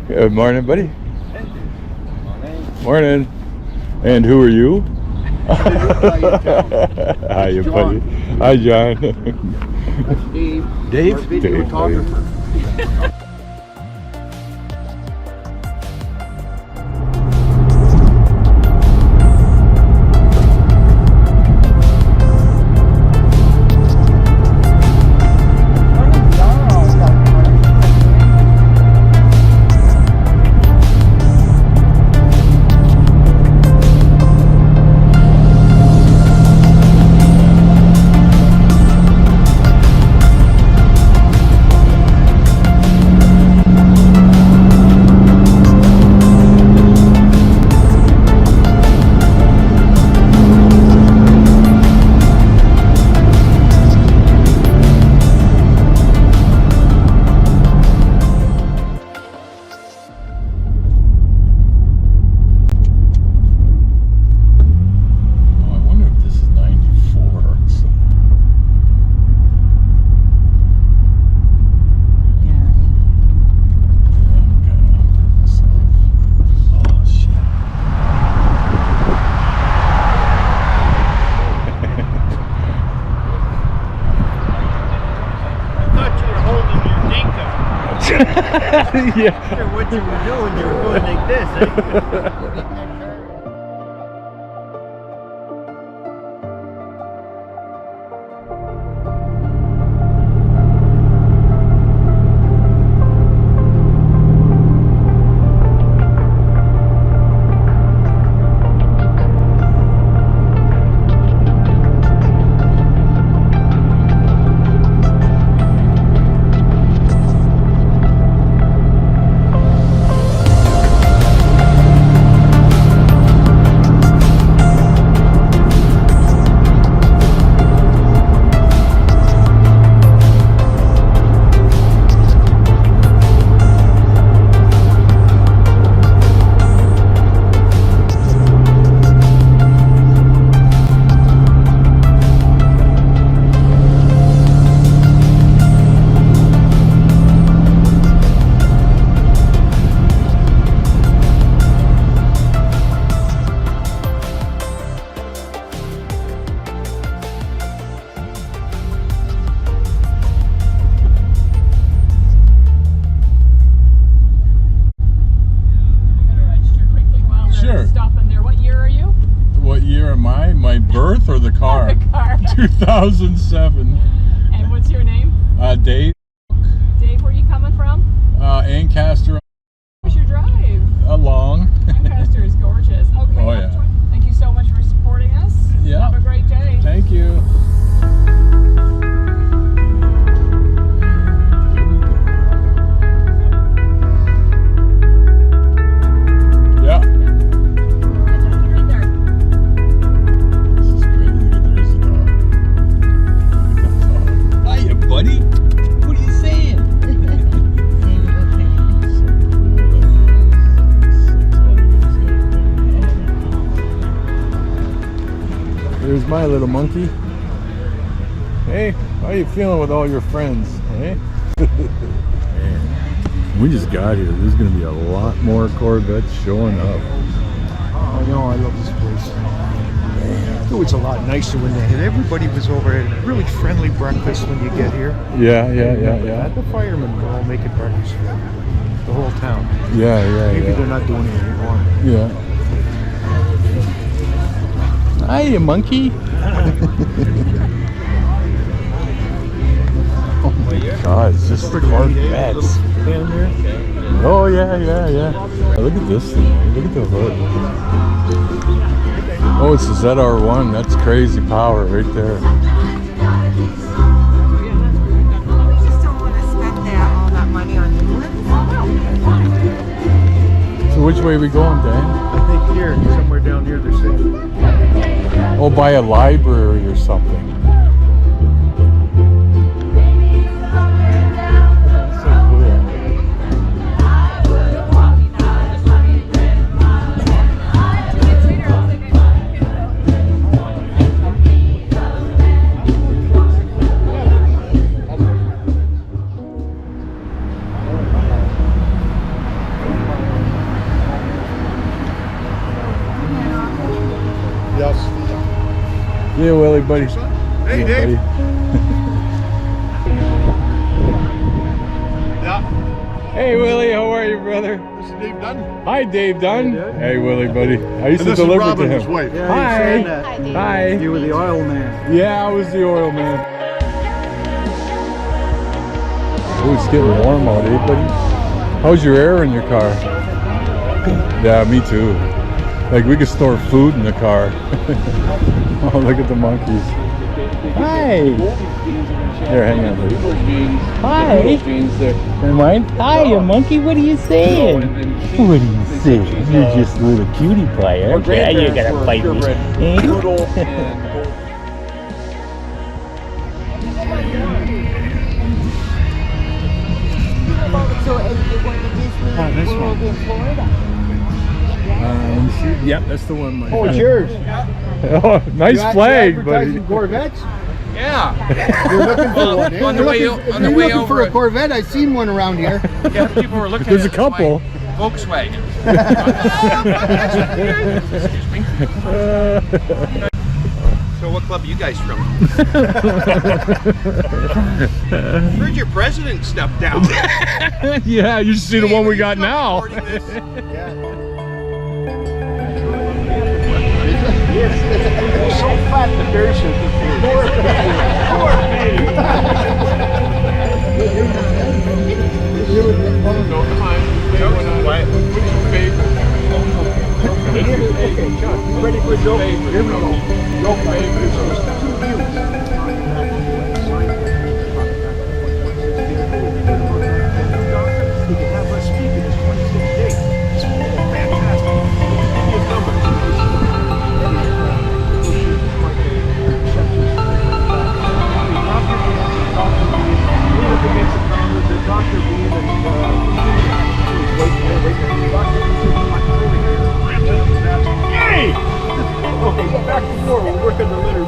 Good morning, buddy. Morning. Morning. And who are you? Hi, you buddy. Hi, John. That's Dave. Dave? Our videographer. Yeah. What you were doing, you were going like this. Eh? My birth or the car? The car. 2007. And what's your name? Dave. Dave, where are you coming from? Ancaster. Where's your drive? Along. Ancaster is gorgeous. Okay. Oh, yeah. Thank you so much for supporting us. Yeah. Have a great day. Thank you. Here's my little monkey. Hey, how you feeling with all your friends? Hey? Man, we just got here. There's going to be a lot more Corvettes showing up. I know, I love this place. It was a lot nicer when they had everybody was over at a really friendly breakfast when you get here. Yeah. The firemen were all making breakfast for the whole town. Yeah. Maybe they're not doing it anymore. Yeah. Hi, you monkey. Oh my God, it's just Corvettes. Down there. Oh yeah. Look at this thing. Look at the hood. Oh, it's a ZR1. That's crazy power right there. Just don't want to spend all that money on new ones. So which way are we going, Dan? I think here, somewhere down here, they're saying. Oh, by a library or something. See you, Willie, buddy. Hey, See ya, Dave. buddy. Yeah. Hey, Willie, how are you, brother? This is Dave Dunn. Hi, Dave Dunn. Hey, Willie, buddy. I used And to this is deliver Robin, to his him. wife. Hi. Hi. You were the oil man. Yeah, I was the oil man. Oh, it's getting warm out, eh, buddy? How's your air in your car? Yeah, me too. Like, we could store food in the car. Oh, look at the monkeys. Hi. Here, hang on, buddy. Hi. And mine? Hi, you monkey. What are you saying? What are you saying? You're just a little cutie pie, aren't you? You're gonna bite me. So are you going to Disney World in Florida? Yep, that's the one, Mike. Oh, it's yours. Oh, nice flag, buddy. Corvettes? Yeah. You're looking for one. On the way If on the you're way looking over. for a Corvette, I've seen one around here. Yeah, people were looking There's a at couple. my Volkswagen. Excuse me. So what club are you guys from? Heard your president stepped down. Yeah, you should see the one we got now. It's so fat the bear Ready for joke? Here we go. He can have us speak in his 26th day. It's fantastic. His Hey! Okay, go back to war. We'll work on the litter.